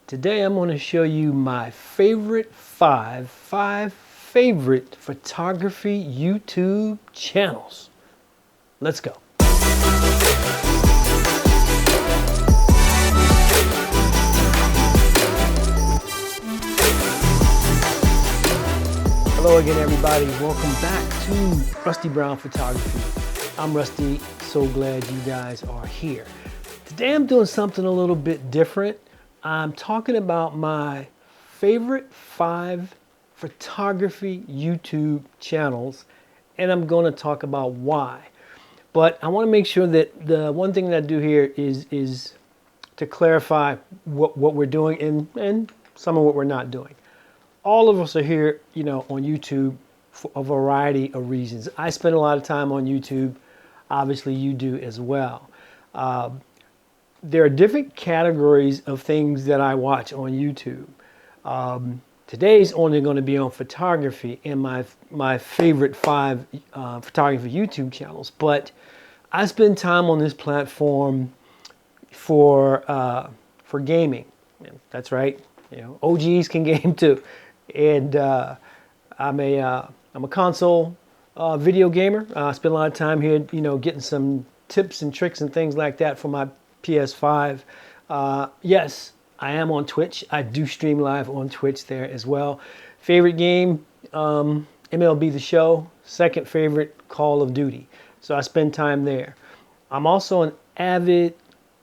Today I'm going to show you my favorite five favorite photography YouTube channels. Let's go. Hello again, everybody. Welcome back to Rusty Brown Photography. I'm Rusty. So glad you guys are here. Today I'm doing something a little bit different. I'm talking about my favorite 5 photography YouTube channels, and I'm going to talk about why. But I want to make sure that the one thing that I do here is to clarify what we're doing and some of what we're not doing. All of us are here, on YouTube for a variety of reasons. I spend a lot of time on YouTube. Obviously, you do as well. There are different categories of things that I watch on YouTube. Today's only going to be on photography and my favorite 5 photography YouTube channels. But I spend time on this platform for gaming. That's right. OGs can game too. And I'm a console video gamer. I spend a lot of time here, getting some tips and tricks and things like that for my PS5. Yes, I am on Twitch. I do stream live on Twitch there as well. Favorite game, MLB The Show. Second favorite, Call of Duty. So I spend time there. I'm also an avid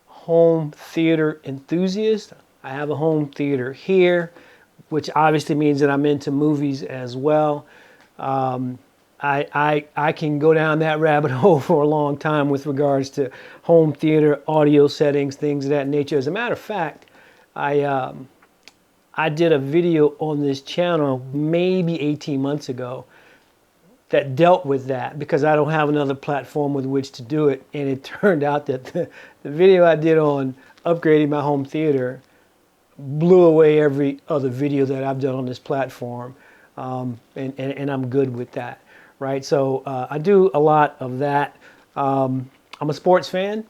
home theater enthusiast. I have a home theater here, which obviously means that I'm into movies as well. I can go down that rabbit hole for a long time with regards to home theater, audio settings, things of that nature. As a matter of fact, I did a video on this channel maybe 18 months ago that dealt with that because I don't have another platform with which to do it. And it turned out that the video I did on upgrading my home theater blew away every other video that I've done on this platform. And I'm good with that. Right, so I do a lot of that. I'm a sports fan,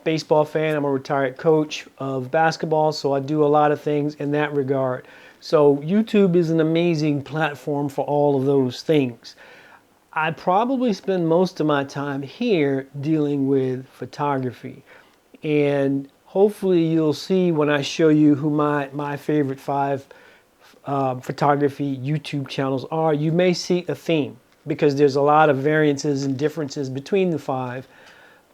baseball fan. I'm a retired coach of basketball, so I do a lot of things in that regard. So YouTube is an amazing platform for all of those things. I probably spend most of my time here dealing with photography, and hopefully you'll see when I show you who my favorite 5 photography YouTube channels are. You may see a theme, because there's a lot of variances and differences between the 5,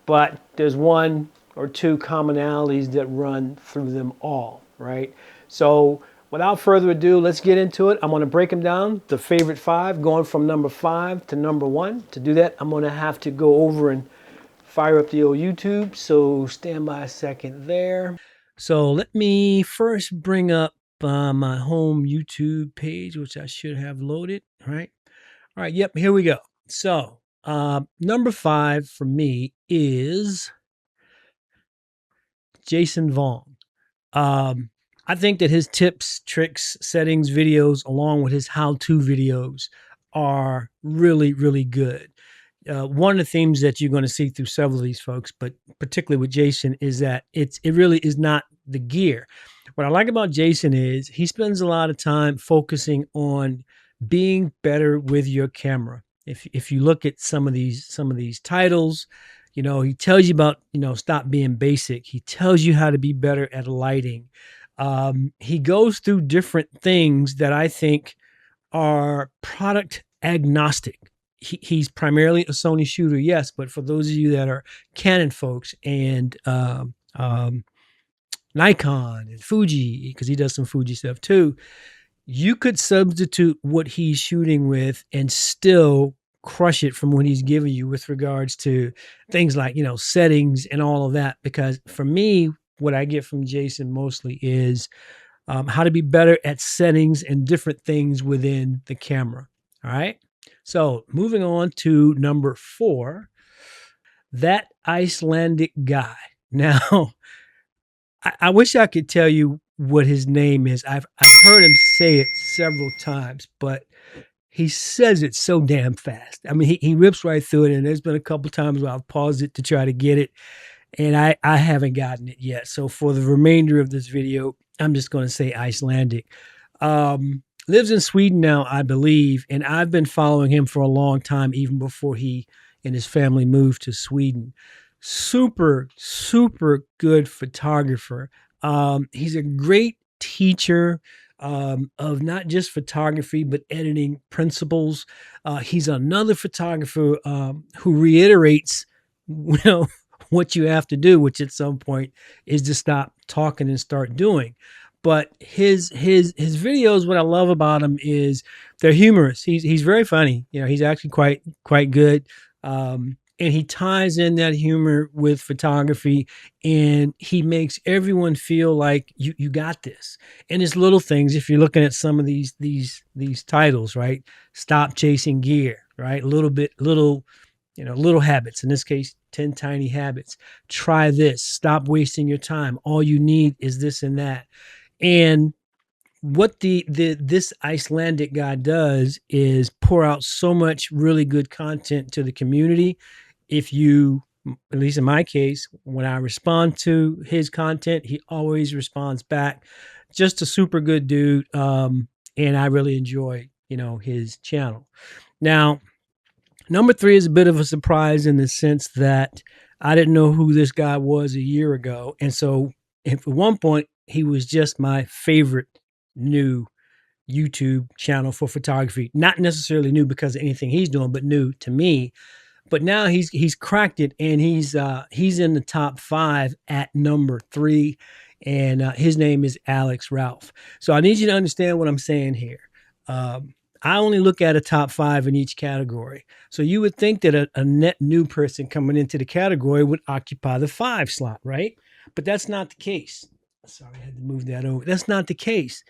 but there's 1 or 2 commonalities that run through them all, right? So without further ado, let's get into it. I'm going to break them down, the favorite 5, going from number 5 to number 1. To do that, I'm going to have to go over and fire up the old YouTube, so stand by a second there. So let me first bring up my home YouTube page, which I should have loaded, right? All right, yep, here we go. So, number 5 for me is Jason Vaughn. I think that his tips, tricks, settings videos, along with his how-to videos are really, really good. One of the themes that you're going to see through several of these folks, but particularly with Jason, is that it really is not the gear. What I like about Jason is he spends a lot of time focusing on being better with your camera. If you look at some of these titles, he tells you about, stop being basic. He tells you how to be better at lighting. He goes through different things that I think are product agnostic. He's primarily a Sony shooter, yes, but for those of you that are Canon folks and Nikon and Fuji, because he does some Fuji stuff too, you could substitute what he's shooting with and still crush it from what he's giving you with regards to things like, settings and all of that. Because for me, what I get from Jason mostly is how to be better at settings and different things within the camera. All right. So moving on to number 4, That Icelandic Guy. Now, I wish I could tell you what his name is. I've heard him say it several times, but he says it so damn fast. I mean, he rips right through it, and there's been a couple times where I've paused it to try to get it, and I haven't gotten it yet. So for the remainder of this video, I'm just going to say Icelandic. Lives in Sweden now, I believe, and I've been following him for a long time, even before he and his family moved to Sweden. Super, super good photographer. He's a great teacher of not just photography but editing principles. He's another photographer who reiterates, you know, what you have to do, which at some point is to stop talking and start doing. But his videos, what I love about him is they're humorous. He's very funny. You know, he's actually quite good. And he ties in that humor with photography, and he makes everyone feel like you got this. And it's little things. If you're looking at some of these titles, right? Stop chasing gear, right? A little bit, little habits. In this case, 10 tiny habits. Try this. Stop wasting your time. All you need is this and that. And what this Icelandic guy does is pour out so much really good content to the community. If you, at least in my case, when I respond to his content, he always responds back. Just a super good dude, and I really enjoy his channel. Now, number 3 is a bit of a surprise in the sense that I didn't know who this guy was a year ago, and so at one point he was just my favorite new YouTube channel for photography. Not necessarily new because of anything he's doing, but new to me. But now he's cracked it, and he's in the top 5 at number 3, and his name is Alex Ralph. So I need you to understand what I'm saying here. I only look at a top 5 in each category. So you would think that a net new person coming into the category would occupy the 5 slot, right? But that's not the case. Sorry, I had to move that over. That's not the case.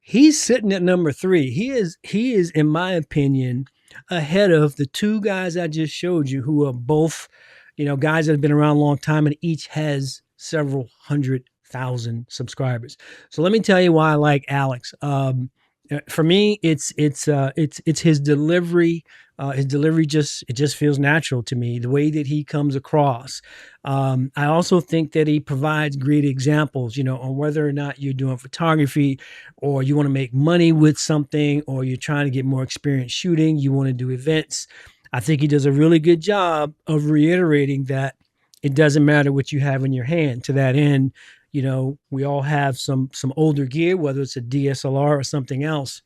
He's sitting at number 3. He is, in my opinion, ahead of the 2 guys I just showed you, who are both, guys that have been around a long time, and each has several 100,000 subscribers. So let me tell you why I like Alex. For me, it's his delivery. His delivery just feels natural to me. The way that he comes across. I also think that he provides great examples, on whether or not you're doing photography, or you want to make money with something, or you're trying to get more experience shooting. You want to do events. I think he does a really good job of reiterating that it doesn't matter what you have in your hand. To that end, we all have some older gear, whether it's a DSLR or something else.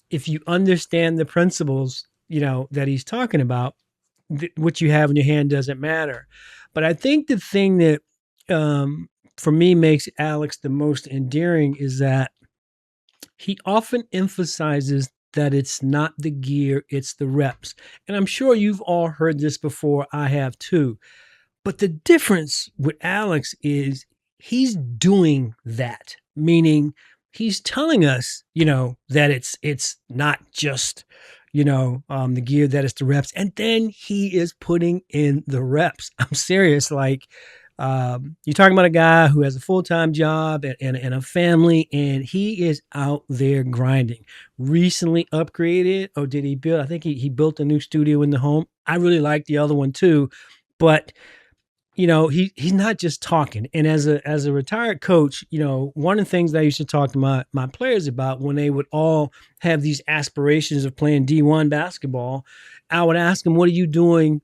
If you understand the principles, that he's talking about, what you have in your hand doesn't matter. But I think the thing that, for me, makes Alex the most endearing is that he often emphasizes that it's not the gear, it's the reps. And I'm sure you've all heard this before. I have too. But the difference with Alex is he's doing that, meaning he's telling us, that it's not just, the gear, that it's the reps. And then he is putting in the reps. I'm serious. Like, you're talking about a guy who has a full-time job and a family, and he is out there grinding. Recently upgraded, or did he build? I think he built a new studio in the home. I really like the other one too, but he's not just talking. And as a retired coach, one of the things that I used to talk to my players about when they would all have these aspirations of playing D1 basketball, I would ask them, what are you doing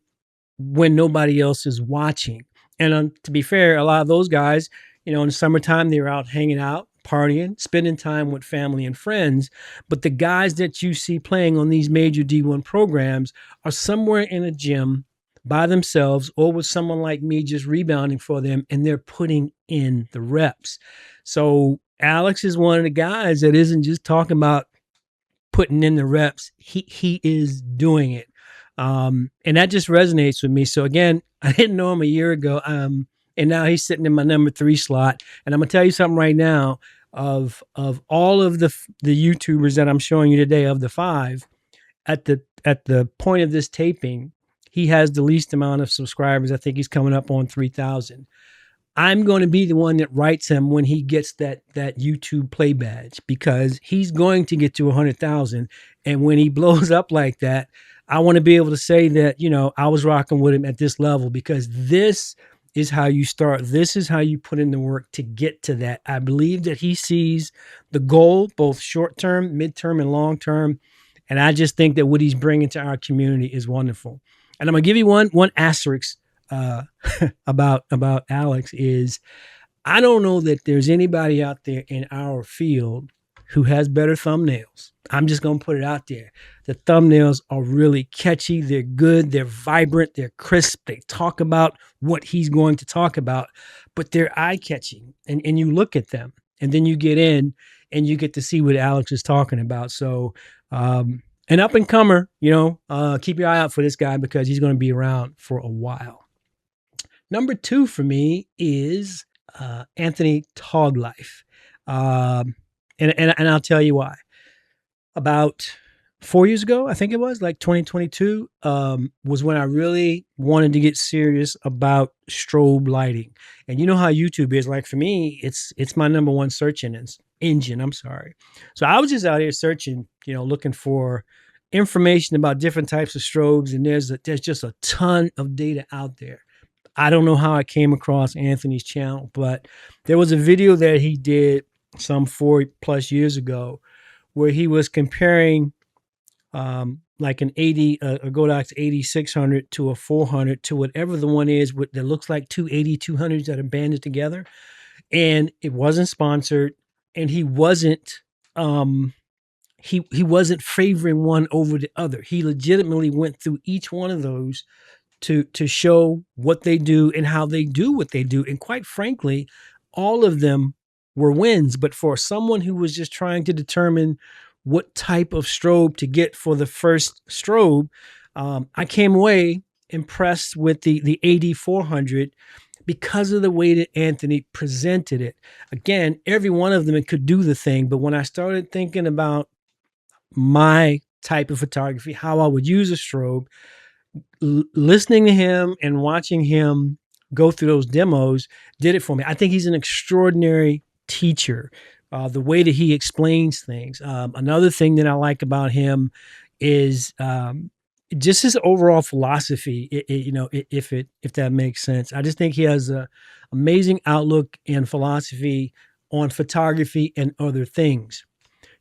when nobody else is watching? And to be fair, a lot of those guys, in the summertime, they were out hanging out, partying, spending time with family and friends. But the guys that you see playing on these major D1 programs are somewhere in a gym by themselves, or with someone like me just rebounding for them, and they're putting in the reps. So Alex is one of the guys that isn't just talking about putting in the reps. He is doing it. And that just resonates with me. So again, I didn't know him a year ago. And now he's sitting in my number 3 slot. And I'm gonna tell you something right now, of all of the YouTubers that I'm showing you today, of the 5, at the point of this taping, he has the least amount of subscribers. I think he's coming up on 3,000. I'm going to be the one that writes him when he gets that YouTube play badge, because he's going to get to 100,000. And when he blows up like that, I want to be able to say that, I was rocking with him at this level, because this is how you start. This is how you put in the work to get to that. I believe that he sees the goal, both short term, midterm, and long term. And I just think that what he's bringing to our community is wonderful. And I'm gonna give you one asterisk uh, about Alex is I don't know that there's anybody out there in our field who has better thumbnails. I'm just going to put it out there. The thumbnails are really catchy. They're good. They're vibrant. They're crisp. They talk about what he's going to talk about, but they're eye catching. And you look at them and then you get in and you get to see what Alex is talking about. So, an up and comer, keep your eye out for this guy because he's going to be around for a while. Number 2 for me is Anthony Toglife. And I'll tell you why. About 4 years ago, I think it was like 2022, was when I really wanted to get serious about strobe lighting. And you know how YouTube is. Like for me, it's my number one search engine. I'm sorry. So I was just out here searching, looking for information about different types of strobes, and there's just a ton of data out there. I don't know how I came across Anthony's channel, but there was a video that he did some 4+ years ago where he was comparing like an 80, a Godox 8600 to a 400 to whatever the one is that looks like two 8200s that are banded together. And it wasn't sponsored, and he wasn't he wasn't favoring one over the other. He legitimately went through each one of those to show what they do and how they do what they do. And quite frankly, all of them were wins. But for someone who was just trying to determine what type of strobe to get for the first strobe, I came away impressed with the AD400 because of the way that Anthony presented it. Again, every one of them could do the thing. But when I started thinking about my type of photography, how I would use a strobe, listening to him and watching him go through those demos did it for me. I think he's an extraordinary teacher. The way that he explains things. Another thing that I like about him is just his overall philosophy. If that makes sense. I just think he has an amazing outlook and philosophy on photography and other things.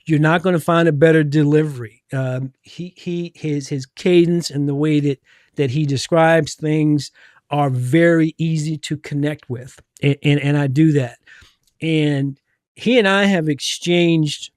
You're not going to find a better delivery. His cadence and the way that he describes things are very easy to connect with, and I do that. And he and I have exchanged,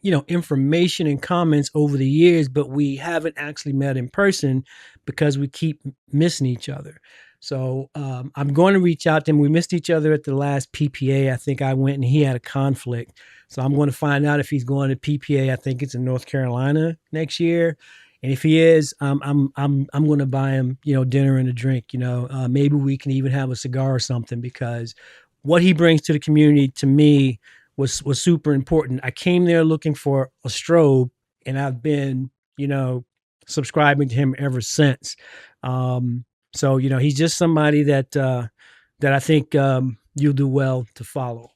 information and comments over the years, but we haven't actually met in person because we keep missing each other. So I'm going to reach out to him. We missed each other at the last PPA. I think I went and he had a conflict. So I'm going to find out if he's going to PPA. I think it's in North Carolina next year. And if he is, I'm going to buy him, dinner and a drink. Maybe we can even have a cigar or something, because what he brings to the community to me was super important. I came there looking for a strobe, and I've been, subscribing to him ever since. So, he's just somebody that I think you'll do well to follow.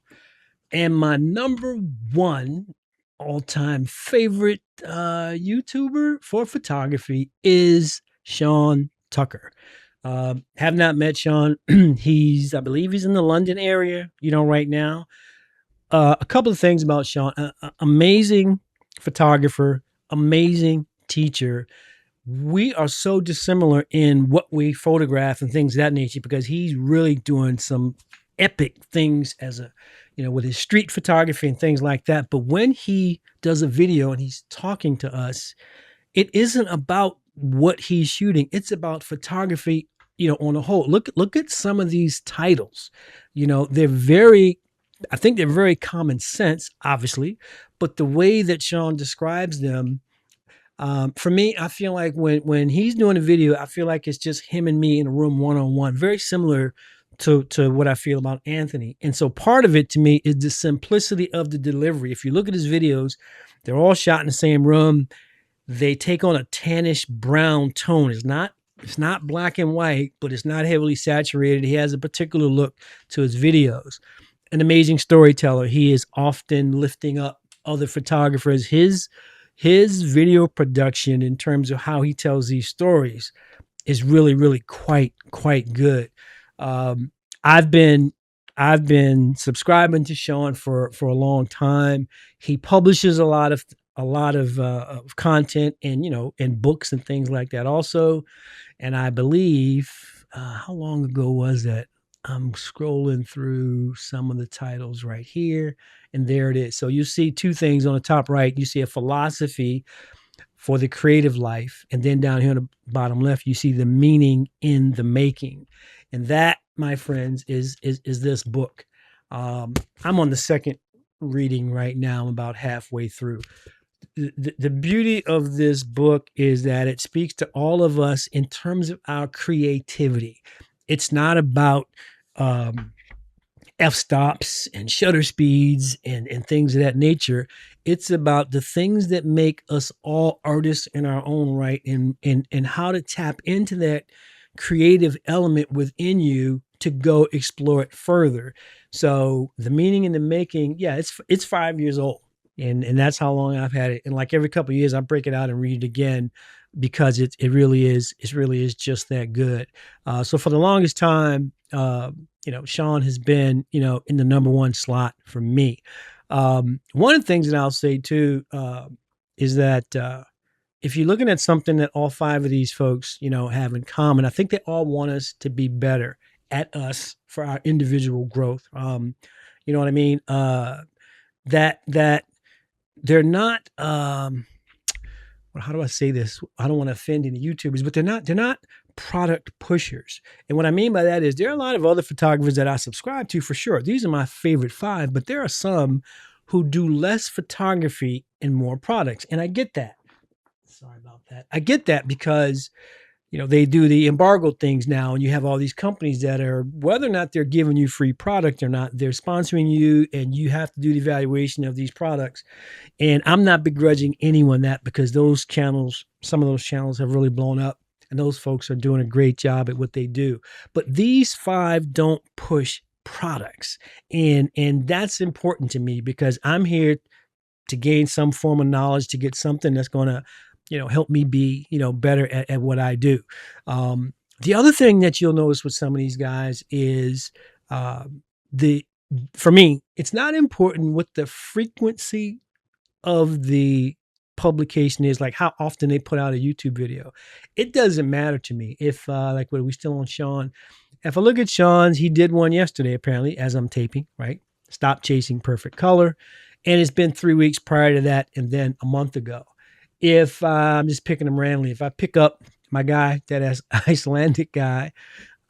And my number one all-time favorite YouTuber for photography is Sean Tucker. Have not met Sean. I believe he's in the London area, right now. A couple of things about Sean. Amazing photographer, amazing teacher. We are so dissimilar in what we photograph and things of that nature, because he's really doing some epic things with his street photography and things like that. But when he does a video and he's talking to us, it isn't about what he's shooting. It's about photography, on a whole. Look at some of these titles. I think they're very common sense, obviously, but the way that Sean describes them, for me, I feel like when he's doing a video, I feel like it's just him and me in a room one-on-one, very similar to what I feel about Anthony. And so part of it to me is the simplicity of the delivery. If you look at his videos, they're all shot in the same room. They take on a tannish brown tone. It's not black and white, but it's not heavily saturated. He has a particular look to his videos. An amazing storyteller. He is often lifting up other photographers. His video production, in terms of how he tells these stories, is really, really quite good. I've been I've been subscribing to Sean for a long time. He publishes a lot of content and and books and things like that also. And I believe how long ago was that? I'm scrolling through some of the titles right here, and there it is. So you see two things on the top right. You see a philosophy for the creative life. And then down here on the bottom left, you see the meaning in the making. And that, my friends, is this book. I'm on the second reading right now. I'm about halfway through. The beauty of this book is that it speaks to all of us in terms of our creativity. It's not about f-stops and shutter speeds and things of that nature. It's about the things that make us all artists in our own right, and how to tap into that creative element within you to go explore it further. So the meaning in the making, yeah, it's 5 years old, and that's how long I've had it. And like every couple of years, I break it out and read it again because it really is just that good. So for the longest time, Sean has been, in the number one slot for me. One of the things that I'll say too is that if you're looking at something that all five of these folks, have in common, I think they all want us to be better at us for our individual growth. You know what I mean? That they're not. How do I say this? I don't want to offend any YouTubers, but they're not product pushers. And what I mean by that is there are a lot of other photographers that I subscribe to for sure. These are my favorite five, but there are some who do less photography and more products. And I get that. Sorry about that. I get that because they do the embargo things now, and you have all these companies that are, whether or not they're giving you free product or not, they're sponsoring you, and you have to do the evaluation of these products. And I'm not begrudging anyone that, because some of those channels have really blown up, and those folks are doing a great job at what they do. But these five don't push products. And that's important to me, because I'm here to gain some form of knowledge, to get something that's going to, help me be, better at what I do. The other thing that you'll notice with some of these guys is the for me, it's not important what the frequency of the publication is, like how often they put out a YouTube video. It doesn't matter to me. If like, what are we still on Sean? If I look at Sean's, he did one yesterday, apparently, as I'm taping, right? Stop chasing perfect color. And it's been 3 weeks prior to that, and then a month ago. If I'm just picking them randomly, if I pick up my guy, that is Icelandic guy,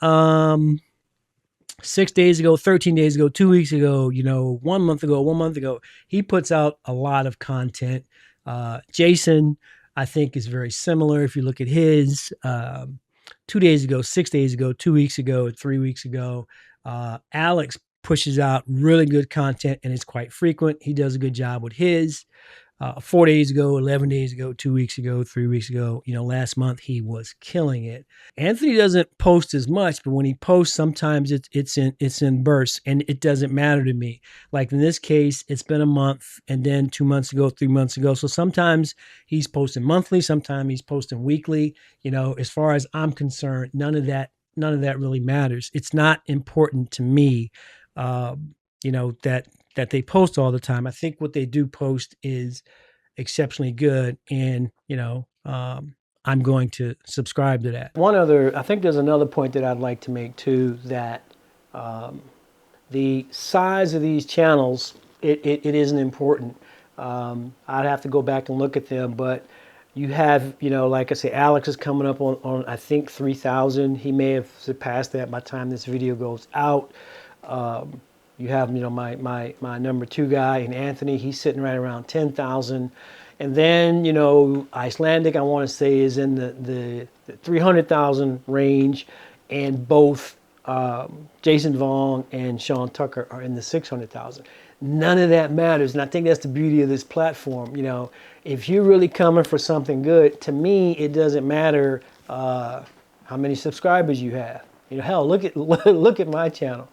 6 days ago, 13 days ago, 2 weeks ago, 1 month ago, he puts out a lot of content. Jason, I think, is very similar. If you look at his 2 days ago, 6 days ago, 2 weeks ago, 3 weeks ago, Alex pushes out really good content, and it's quite frequent. He does a good job with his. 4 days ago, 11 days ago, 2 weeks ago, 3 weeks ago, last month, he was killing it. Anthony doesn't post as much, but when he posts, sometimes it's in bursts, and it doesn't matter to me. Like in this case, it's been a month, and then 2 months ago, 3 months ago. So sometimes he's posting monthly, sometimes he's posting weekly. As far as I'm concerned, none of that really matters. It's not important to me, that they post all the time. I think what they do post is exceptionally good, and I'm going to subscribe to that. I think there's another point that I'd like to make too, that the size of these channels, it isn't important. I'd have to go back and look at them, but you have, like I say, Alex is coming up on I think 3,000. He may have surpassed that by the time this video goes out. You have, my number two guy, and Anthony, he's sitting right around 10,000. And then, Icelandic, I want to say, is in the 300,000 range. And both Jason Vaughn and Sean Tucker are in the 600,000. None of that matters. And I think that's the beauty of this platform. If you're really coming for something good, to me, it doesn't matter how many subscribers you have. Hell, look at my channel.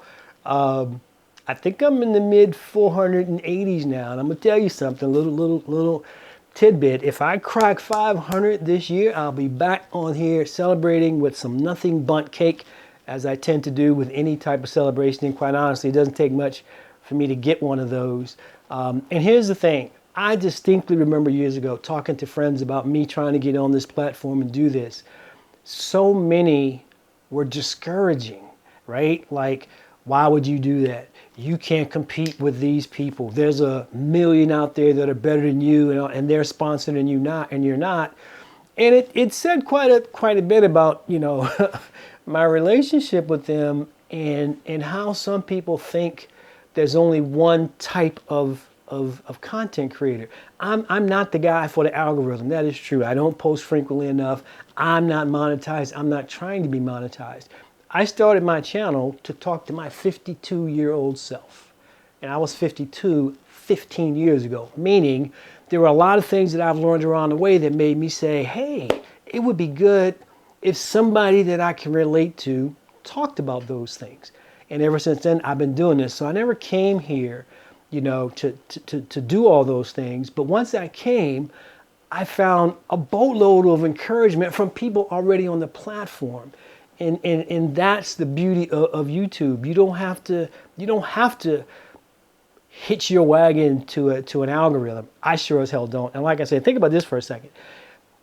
I think I'm in the mid 480s now, and I'm gonna tell you something, little tidbit. If I crack 500 this year, I'll be back on here celebrating with some nothing but cake as I tend to do with any type of celebration. And quite honestly, it doesn't take much for me to get one of those. And here's the thing. I distinctly remember years ago talking to friends about me trying to get on this platform and do this. So many were discouraging, right? Like, why would you do that? You can't compete with these people. There's a million out there that are better than you, and they're sponsored and you're not. And it said quite a bit about, you know, my relationship with them and how some people think there's only one type of content creator. I'm not the guy for the algorithm. That is true. I don't post frequently enough. I'm not monetized. I'm not trying to be monetized. I started my channel to talk to my 52-year-old self. And I was 52 15 years ago, meaning there were a lot of things that I've learned along the way that made me say, hey, it would be good if somebody that I can relate to talked about those things. And ever since then, I've been doing this. So I never came here, you know, to do all those things. But once I came, I found a boatload of encouragement from people already on the platform. And that's the beauty of YouTube. You don't have to hitch your wagon to an algorithm. I sure as hell don't. And like I said, think about this for a second.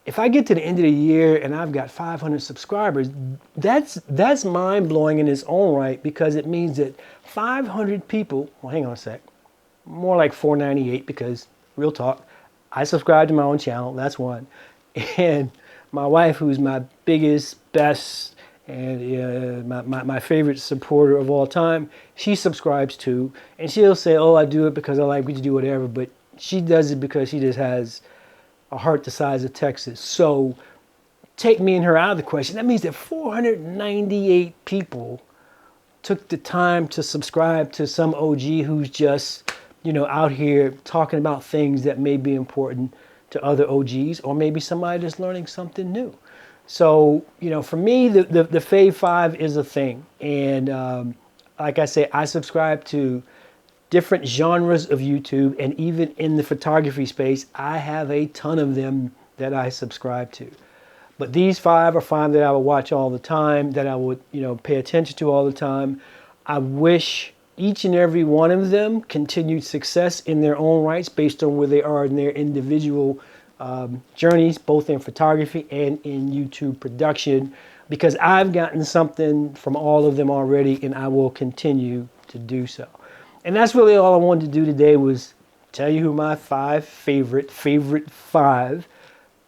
If I get to the end of the year and I've got 500 subscribers, that's mind-blowing in its own right, because it means that 500 people, well, hang on a sec, more like 498, because real talk, I subscribe to my own channel, that's one. And my wife, who's my biggest, best, and my favorite supporter of all time, she subscribes too. And she'll say, oh, I do it because I like to do whatever, but she does it because she just has a heart the size of Texas. So take me and her out of the question. That means that 498 people took the time to subscribe to some OG who's just, you know, out here talking about things that may be important to other OGs, or maybe somebody that's learning something new. So, you know, for me, the Fave 5 is a thing. And like I say, I subscribe to different genres of YouTube, and even in the photography space, I have a ton of them that I subscribe to. But these 5 are 5 that I would watch all the time, that I would, you know, pay attention to all the time. I wish each and every one of them continued success in their own rights based on where they are in their individual journeys, both in photography and in YouTube production, because I've gotten something from all of them already, and I will continue to do so. And that's really all I wanted to do today, was tell you who my 5 favorite 5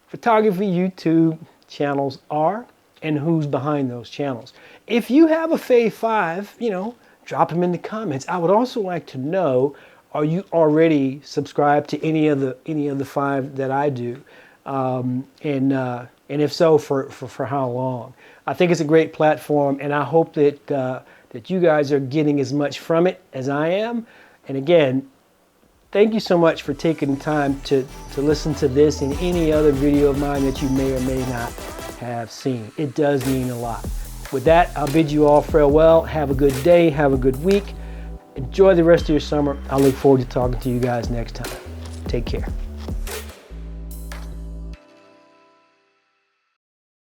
photography YouTube channels are and who's behind those channels. If you have a Fave 5, you know, drop them in the comments. I would also like to know, are you already subscribed to any of the 5 that I do? And if so, for how long? I think it's a great platform, and I hope that that you guys are getting as much from it as I am. And again, thank you so much for taking the time to listen to this and any other video of mine that you may or may not have seen. It does mean a lot. With that, I'll bid you all farewell. Have a good day. Have a good week. Enjoy the rest of your summer. I look forward to talking to you guys next time. Take care.